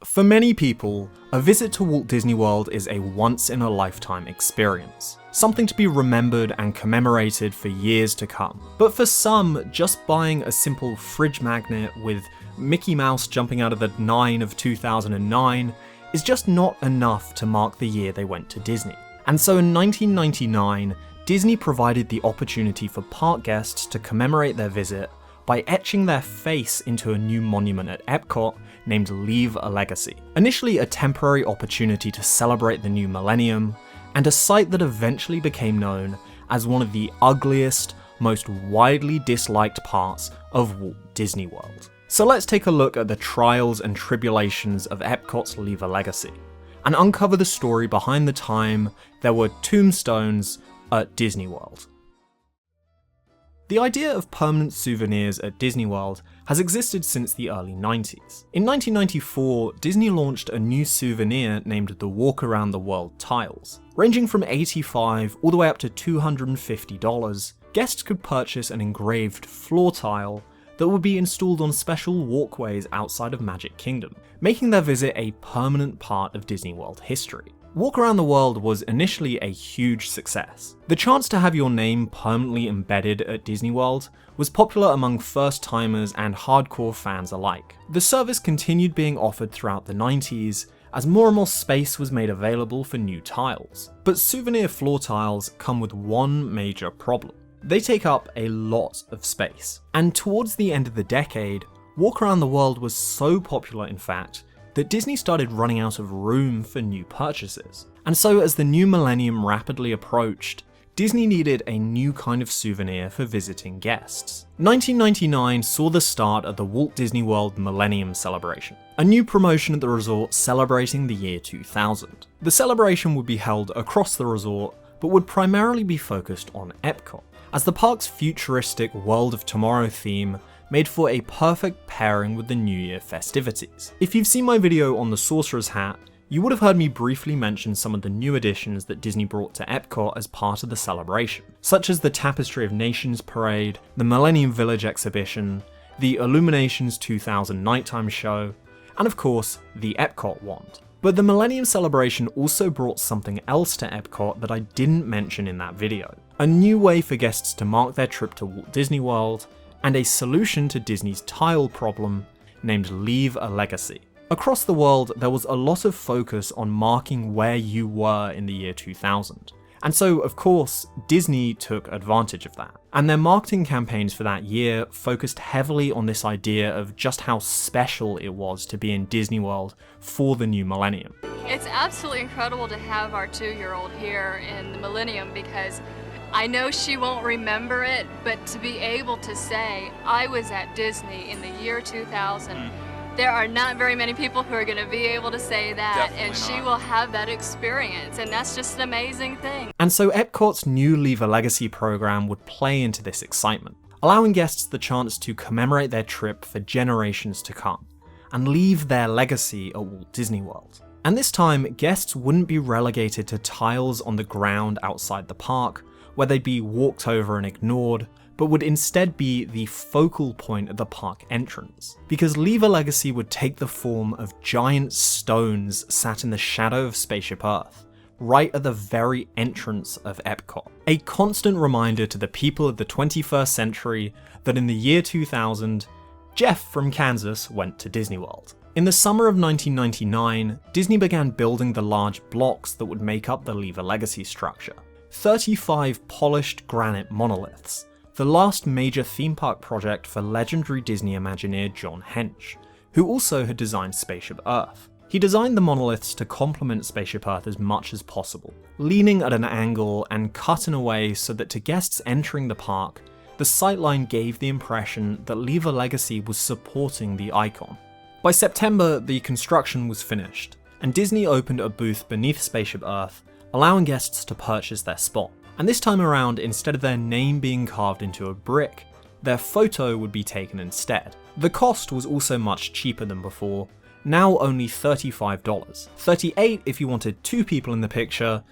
For many people, a visit to Walt Disney World is a once-in-a-lifetime experience, something to be remembered and commemorated for years to come. But for some, just buying a simple fridge magnet with Mickey Mouse jumping out of the 9 of 2009 is just not enough to mark the year they went to Disney. And so in 1999, Disney provided the opportunity for park guests to commemorate their visit by etching their face into a new monument at Epcot named Leave a Legacy. Initially a temporary opportunity to celebrate the new millennium, and a site that eventually became known as one of the ugliest, most widely disliked parts of Walt Disney World. So let's take a look at the trials and tribulations of Epcot's Leave a Legacy, and uncover the story behind the time there were tombstones at Disney World. The idea of permanent souvenirs at Disney World has existed since the early 90s. In 1994, Disney launched a new souvenir named the Walk Around the World tiles. Ranging from $85 all the way up to $250, guests could purchase an engraved floor tile that would be installed on special walkways outside of Magic Kingdom, making their visit a permanent part of Disney World history. Walk Around the World was initially a huge success. The chance to have your name permanently embedded at Disney World was popular among first-timers and hardcore fans alike. The service continued being offered throughout the 90s as more and more space was made available for new tiles. But souvenir floor tiles come with one major problem. They take up a lot of space. And towards the end of the decade, Walk Around the World was so popular, in fact, that Disney started running out of room for new purchases. And so as the new millennium rapidly approached, Disney needed a new kind of souvenir for visiting guests. 1999 saw the start of the Walt Disney World Millennium Celebration, a new promotion at the resort celebrating the year 2000. The celebration would be held across the resort, but would primarily be focused on Epcot, as the park's futuristic World of Tomorrow theme made for a perfect pairing with the New Year festivities. If you've seen my video on the Sorcerer's Hat, you would have heard me briefly mention some of the new additions that Disney brought to Epcot as part of the celebration, such as the Tapestry of Nations Parade, the Millennium Village exhibition, the Illuminations 2000 nighttime show, and of course, the Epcot Wand. But the Millennium Celebration also brought something else to Epcot that I didn't mention in that video. A new way for guests to mark their trip to Walt Disney World, and a solution to Disney's tile problem named Leave a Legacy. Across the world, there was a lot of focus on marking where you were in the year 2000. And so, of course, Disney took advantage of that. And their marketing campaigns for that year focused heavily on this idea of just how special it was to be in Disney World for the new millennium. It's absolutely incredible to have our 2-year-old here in the millennium, because I know she won't remember it, but to be able to say, I was at Disney in the year 2000, there are not very many people who are going to be able to say that, and she will have that experience, and that's just an amazing thing. And so Epcot's new Leave a Legacy program would play into this excitement, allowing guests the chance to commemorate their trip for generations to come, and leave their legacy at Walt Disney World. And this time, guests wouldn't be relegated to tiles on the ground outside the park, where they'd be walked over and ignored, but would instead be the focal point of the park entrance. Because Leave a Legacy would take the form of giant stones sat in the shadow of Spaceship Earth, right at the very entrance of Epcot. A constant reminder to the people of the 21st century that in the year 2000, Jeff from Kansas went to Disney World. In the summer of 1999, Disney began building the large blocks that would make up the Leave a Legacy structure. 35 polished granite monoliths, the last major theme park project for legendary Disney Imagineer John Hench, who also had designed Spaceship Earth. He designed the monoliths to complement Spaceship Earth as much as possible, leaning at an angle and cut in a way so that to guests entering the park, the sightline gave the impression that Leave a Legacy was supporting the icon. By September, the construction was finished, and Disney opened a booth beneath Spaceship Earth, allowing guests to purchase their spot. And this time around, instead of their name being carved into a brick, their photo would be taken instead. The cost was also much cheaper than before, now only $35. $38 if you wanted 2 people in the picture,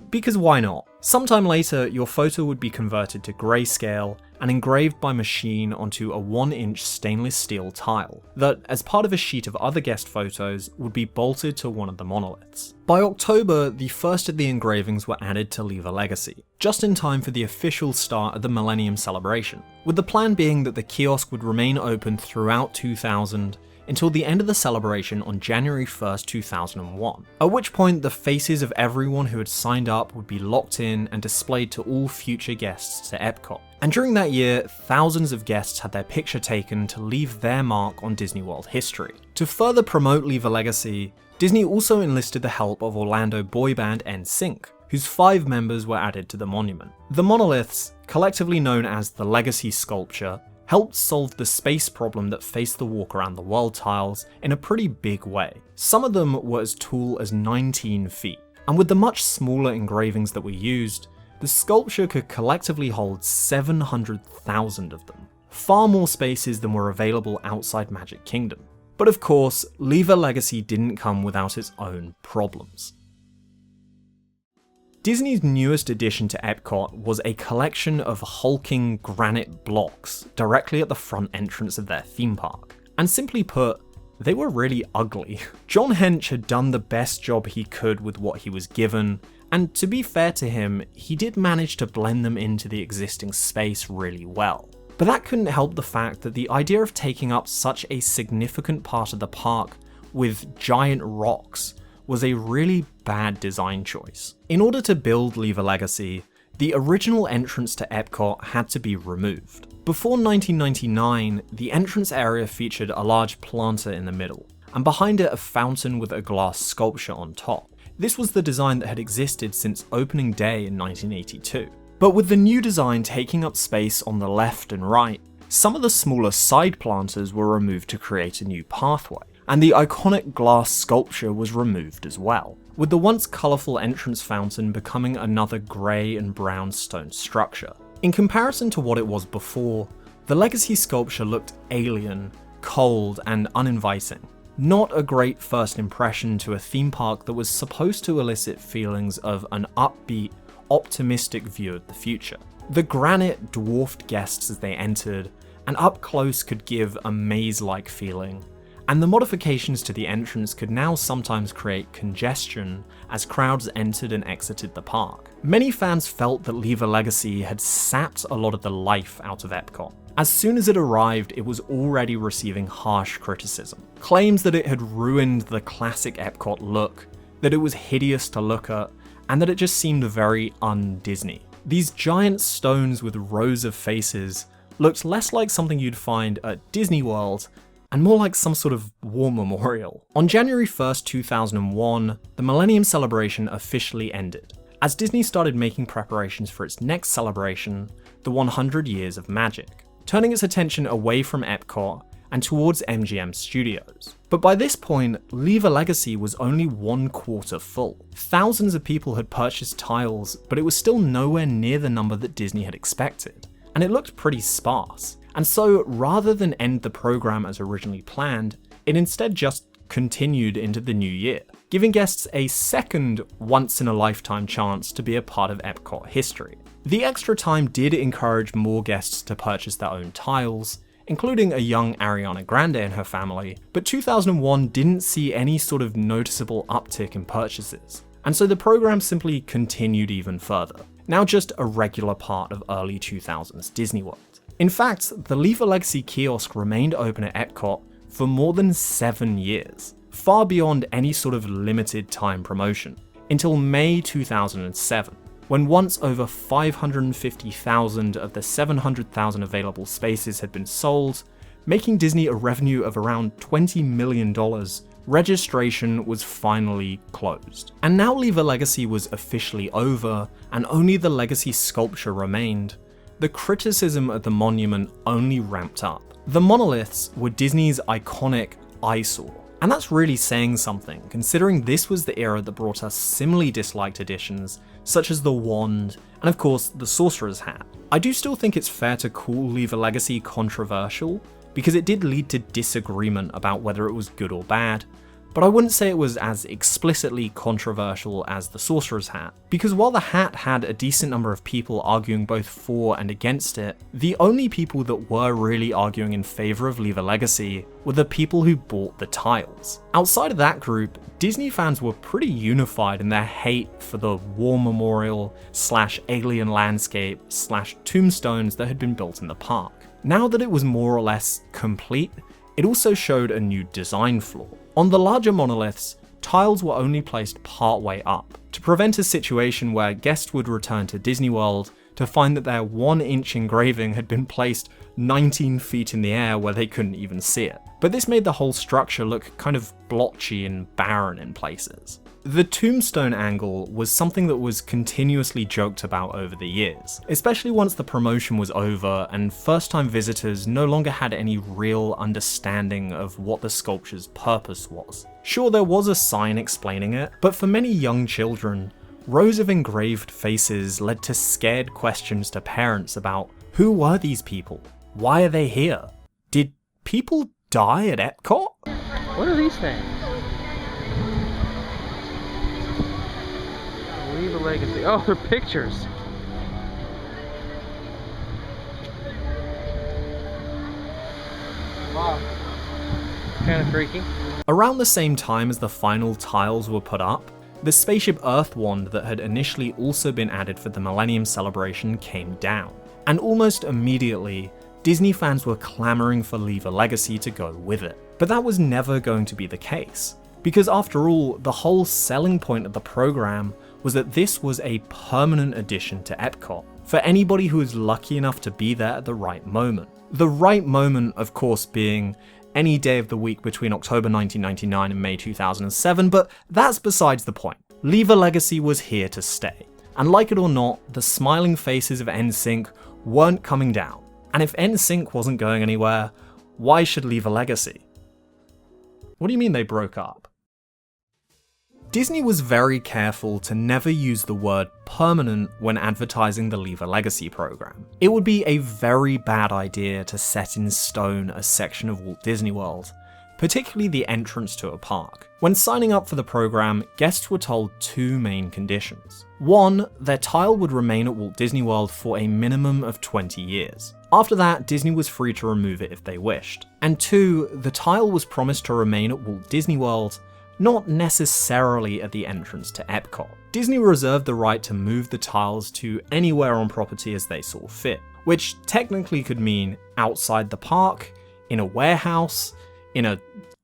Because why not? Sometime later, your photo would be converted to grayscale and engraved by machine onto a 1-inch stainless steel tile that, as part of a sheet of other guest photos, would be bolted to one of the monoliths. By October, the first of the engravings were added to Leave a Legacy, just in time for the official start of the Millennium Celebration, with the plan being that the kiosk would remain open throughout 2000 until the end of the celebration on January 1st, 2001, at which point the faces of everyone who had signed up would be locked in and displayed to all future guests to Epcot. And during that year, thousands of guests had their picture taken to leave their mark on Disney World history. To further promote Leave a Legacy, Disney also enlisted the help of Orlando boy band NSYNC, whose 5 members were added to the monument. The monoliths, collectively known as the Legacy Sculpture, helped solve the space problem that faced the Walk Around the World tiles in a pretty big way. Some of them were as tall as 19 feet, and with the much smaller engravings that were used, the sculpture could collectively hold 700,000 of them, far more spaces than were available outside Magic Kingdom. But of course, Leave a Legacy didn't come without its own problems. Disney's newest addition to Epcot was a collection of hulking granite blocks directly at the front entrance of their theme park. And simply put, they were really ugly. John Hench had done the best job he could with what he was given, and to be fair to him, he did manage to blend them into the existing space really well. But that couldn't help the fact that the idea of taking up such a significant part of the park with giant rocks was a really bad design choice. In order to build Leave a Legacy, the original entrance to Epcot had to be removed. Before 1999, the entrance area featured a large planter in the middle, and behind it a fountain with a glass sculpture on top. This was the design that had existed since opening day in 1982. But with the new design taking up space on the left and right, some of the smaller side planters were removed to create a new pathway, and the iconic glass sculpture was removed as well, with the once colourful entrance fountain becoming another grey and brown stone structure. In comparison to what it was before, the Legacy sculpture looked alien, cold, and uninviting. Not a great first impression to a theme park that was supposed to elicit feelings of an upbeat, optimistic view of the future. The granite dwarfed guests as they entered, and up close could give a maze-like feeling, and the modifications to the entrance could now sometimes create congestion as crowds entered and exited the park. Many fans felt that Leave a Legacy had sapped a lot of the life out of Epcot. As soon as it arrived, it was already receiving harsh criticism. Claims that it had ruined the classic Epcot look, that it was hideous to look at, and that it just seemed very un-Disney. These giant stones with rows of faces looked less like something you'd find at Disney World and more like some sort of war memorial. On January 1st, 2001, the Millennium Celebration officially ended, as Disney started making preparations for its next celebration, the 100 Years of Magic, turning its attention away from Epcot and towards MGM Studios. But by this point, Leave a Legacy was only 1/4 full. Thousands of people had purchased tiles, but it was still nowhere near the number that Disney had expected, and it looked pretty sparse. And so, rather than end the program as originally planned, it instead just continued into the new year, giving guests a second once-in-a-lifetime chance to be a part of Epcot history. The extra time did encourage more guests to purchase their own tiles, including a young Ariana Grande and her family, but 2001 didn't see any sort of noticeable uptick in purchases, and so the program simply continued even further, now just a regular part of early 2000s Disney World. In fact, the Leave a Legacy kiosk remained open at Epcot for more than 7 years, far beyond any sort of limited time promotion, until May 2007, when once over 550,000 of the 700,000 available spaces had been sold, making Disney a revenue of around $20 million, registration was finally closed. And now Leave a Legacy was officially over, and only the Legacy sculpture remained. The criticism of the monument only ramped up. The monoliths were Disney's iconic eyesore, and that's really saying something, considering this was the era that brought us similarly disliked additions, such as the wand, and of course the sorcerer's hat. I do still think it's fair to call Leave a Legacy controversial, because it did lead to disagreement about whether it was good or bad, but I wouldn't say it was as explicitly controversial as the Sorcerer's Hat, because while the hat had a decent number of people arguing both for and against it, the only people that were really arguing in favour of Leave a Legacy were the people who bought the tiles. Outside of that group, Disney fans were pretty unified in their hate for the war memorial / alien landscape / tombstones that had been built in the park. Now that it was more or less complete, it also showed a new design flaw. On the larger monoliths, tiles were only placed partway up, to prevent a situation where guests would return to Disney World to find that their 1-inch engraving had been placed 19 feet in the air where they couldn't even see it. But this made the whole structure look kind of blotchy and barren in places. The tombstone angle was something that was continuously joked about over the years, especially once the promotion was over and first-time visitors no longer had any real understanding of what the sculpture's purpose was. Sure, there was a sign explaining it, but for many young children, rows of engraved faces led to scared questions to parents about who were these people? Why are they here? Did people die at Epcot? What are these things? Leave a legacy. Oh, they're pictures. Wow. Kind of freaky. Around the same time as the final tiles were put up, the Spaceship Earth wand that had initially also been added for the Millennium Celebration came down. And almost immediately, Disney fans were clamoring for Leave a Legacy to go with it. But that was never going to be the case, because after all, the whole selling point of the program was that this was a permanent addition to Epcot, for anybody who was lucky enough to be there at the right moment. The right moment, of course, being any day of the week between October 1999 and May 2007, but that's besides the point. Leave a Legacy was here to stay. And like it or not, the smiling faces of NSYNC weren't coming down. And if NSYNC wasn't going anywhere, why should Leave a Legacy? What do you mean they broke up? Disney was very careful to never use the word permanent when advertising the Leave a Legacy program. It would be a very bad idea to set in stone a section of Walt Disney World, particularly the entrance to a park. When signing up for the program, guests were told two main conditions. One, their tile would remain at Walt Disney World for a minimum of 20 years. After that, Disney was free to remove it if they wished. And two, the tile was promised to remain at Walt Disney World, not necessarily at the entrance to Epcot. Disney reserved the right to move the tiles to anywhere on property as they saw fit, which technically could mean outside the park, in a warehouse, in a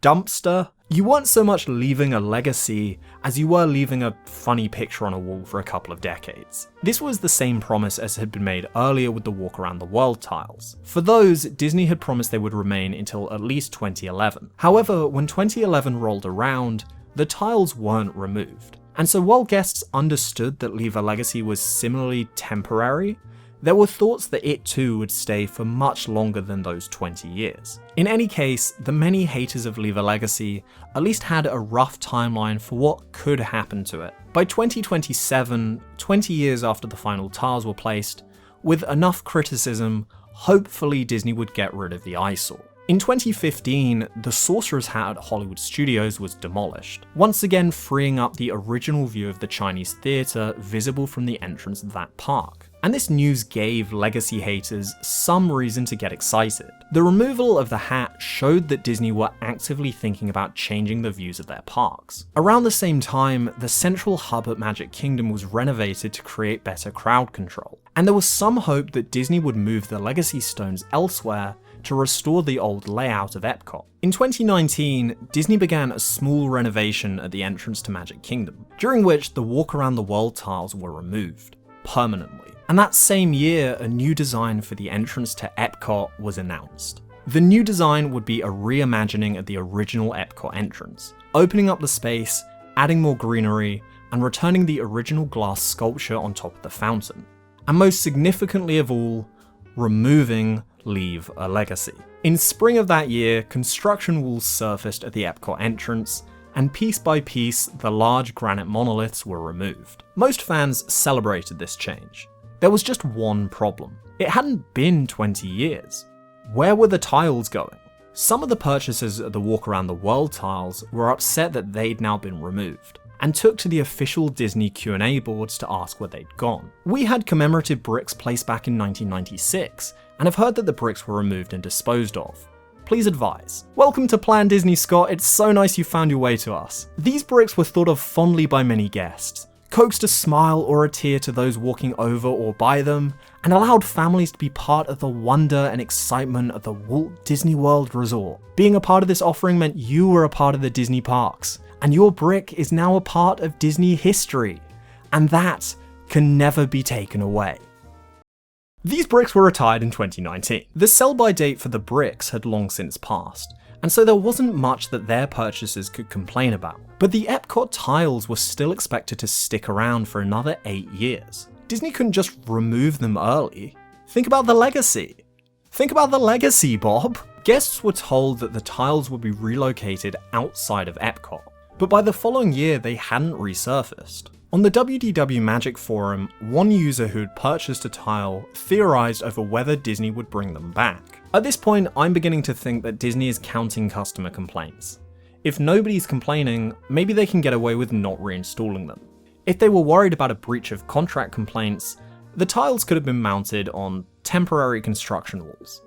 dumpster. You weren't so much leaving a legacy as you were leaving a funny picture on a wall for a couple of decades. This was the same promise as had been made earlier with the Walk Around the World tiles. For those, Disney had promised they would remain until at least 2011. However, when 2011 rolled around, the tiles weren't removed. And so while guests understood that Leave a Legacy was similarly temporary, there were thoughts that it too would stay for much longer than those 20 years. In any case, the many haters of Leave a Legacy at least had a rough timeline for what could happen to it. By 2027, 20 years after the final tiles were placed, with enough criticism, hopefully Disney would get rid of the eyesore. In 2015, the Sorcerer's Hat at Hollywood Studios was demolished, once again freeing up the original view of the Chinese theatre visible from the entrance of that park. And this news gave Legacy haters some reason to get excited. The removal of the hat showed that Disney were actively thinking about changing the views of their parks. Around the same time, the central hub at Magic Kingdom was renovated to create better crowd control, and there was some hope that Disney would move the Legacy stones elsewhere to restore the old layout of Epcot. In 2019, Disney began a small renovation at the entrance to Magic Kingdom, during which the Walk Around the World tiles were removed, permanently. And that same year, a new design for the entrance to Epcot was announced. The new design would be a reimagining of the original Epcot entrance, opening up the space, adding more greenery, and returning the original glass sculpture on top of the fountain. And most significantly of all, removing Leave a Legacy. In spring of that year, construction walls surfaced at the Epcot entrance, and piece by piece, the large granite monoliths were removed. Most fans celebrated this change. There was just one problem. It hadn't been 20 years. Where were the tiles going? some of the purchasers of the Walk Around the World tiles were upset that they'd now been removed, and took to the official Disney Q&A boards to ask where they'd gone. We had commemorative bricks placed back in 1996, and have heard that the bricks were removed and disposed of. Please advise. Welcome to Plan Disney, Scott. It's so nice you found your way to us. These bricks were thought of fondly by many guests, coaxed a smile or a tear to those walking over or by them, and allowed families to be part of the wonder and excitement of the Walt Disney World resort. Being a part of this offering meant you were a part of the Disney parks, and your brick is now a part of Disney history, and that can never be taken away. These bricks were retired in 2019. The sell-by date for the bricks had long since passed, and so there wasn't much that their purchasers could complain about. But the Epcot tiles were still expected to stick around for another 8 years. Disney couldn't just remove them early. Think about the legacy. Think about the legacy, Bob. Guests were told that the tiles would be relocated outside of Epcot, but by the following year they hadn't resurfaced. On the WDW Magic forum, one user who'd purchased a tile theorized over whether Disney would bring them back. At this point, I'm beginning to think that Disney is counting customer complaints. If nobody's complaining, maybe they can get away with not reinstalling them. If they were worried about a breach of contract complaints, the tiles could have been mounted on temporary construction walls.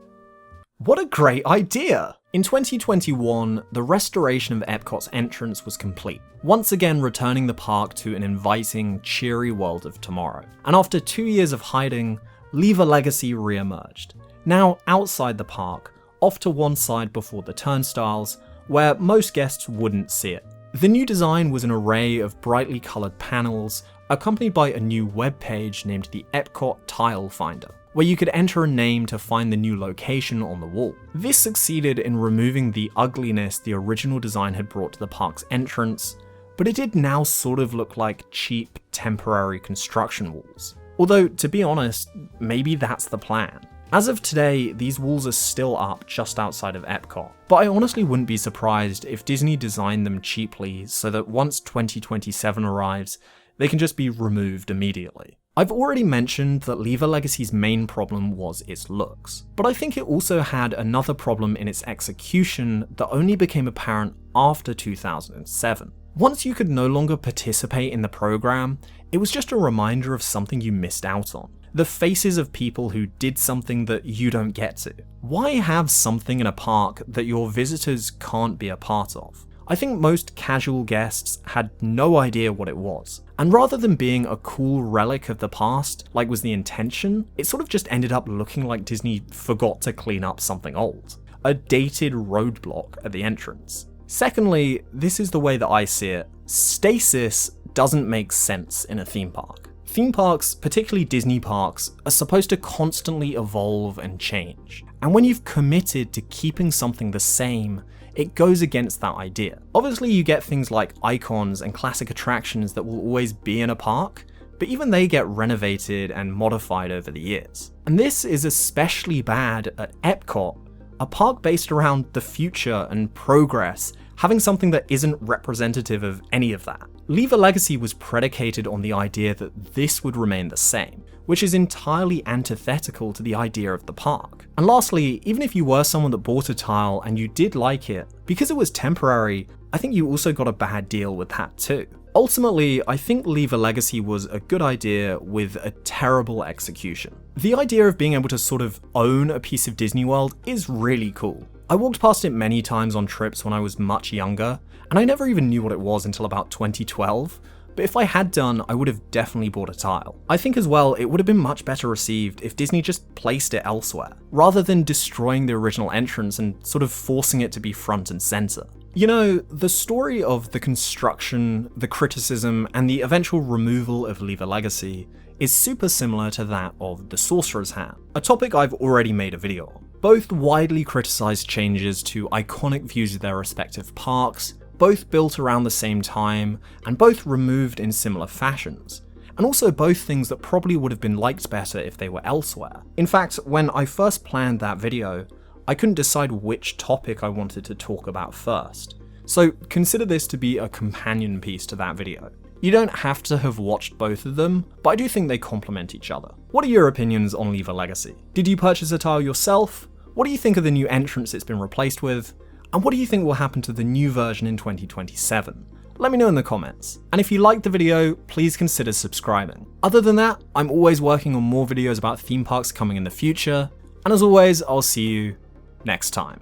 What a great idea! In 2021, the restoration of Epcot's entrance was complete, once again returning the park to an inviting, cheery world of tomorrow. And after 2 years of hiding, Leave a Legacy re-emerged, now outside the park, off to one side before the turnstiles, where most guests wouldn't see it. The new design was an array of brightly coloured panels, accompanied by a new web page named the Epcot Tile Finder, where you could enter a name to find the new location on the wall. This succeeded in removing the ugliness the original design had brought to the park's entrance, but it did now sort of look like cheap, temporary construction walls. Although, to be honest, maybe that's the plan. As of today, these walls are still up just outside of Epcot, but I honestly wouldn't be surprised if Disney designed them cheaply so that once 2027 arrives, they can just be removed immediately. I've already mentioned that Leave a Legacy's main problem was its looks, but I think it also had another problem in its execution that only became apparent after 2007. Once you could no longer participate in the program, it was just a reminder of something you missed out on. The faces of people who did something that you don't get to. Why have something in a park that your visitors can't be a part of? I think most casual guests had no idea what it was. And rather than being a cool relic of the past, like was the intention, it sort of just ended up looking like Disney forgot to clean up something old. A dated roadblock at the entrance. Secondly, this is the way that I see it. Stasis doesn't make sense in a theme park. Theme parks, particularly Disney parks, are supposed to constantly evolve and change. And when you've committed to keeping something the same, it goes against that idea. Obviously you get things like icons and classic attractions that will always be in a park, but even they get renovated and modified over the years. And this is especially bad at Epcot, a park based around the future and progress, having something that isn't representative of any of that. Leave a Legacy was predicated on the idea that this would remain the same, which is entirely antithetical to the idea of the park. And lastly, even if you were someone that bought a tile and you did like it, because it was temporary, I think you also got a bad deal with that too. Ultimately, I think Leave a Legacy was a good idea with a terrible execution. The idea of being able to sort of own a piece of Disney World is really cool. I walked past it many times on trips when I was much younger, and I never even knew what it was until about 2012, but if I had done, I would have definitely bought a tile. I think as well, it would have been much better received if Disney just placed it elsewhere, rather than destroying the original entrance and sort of forcing it to be front and center. You know, the story of the construction, the criticism, and the eventual removal of Leave a Legacy is super similar to that of The Sorcerer's Hat, a topic I've already made a video on. Both widely criticized changes to iconic views of their respective parks, both built around the same time, and both removed in similar fashions. And also both things that probably would have been liked better if they were elsewhere. In fact, when I first planned that video, I couldn't decide which topic I wanted to talk about first. So consider this to be a companion piece to that video. You don't have to have watched both of them, but I do think they complement each other. What are your opinions on Leave a Legacy? Did you purchase a tile yourself? What do you think of the new entrance it's been replaced with? And what do you think will happen to the new version in 2027? Let me know in the comments. And if you liked the video, please consider subscribing. Other than that, I'm always working on more videos about theme parks coming in the future. And as always, I'll see you next time.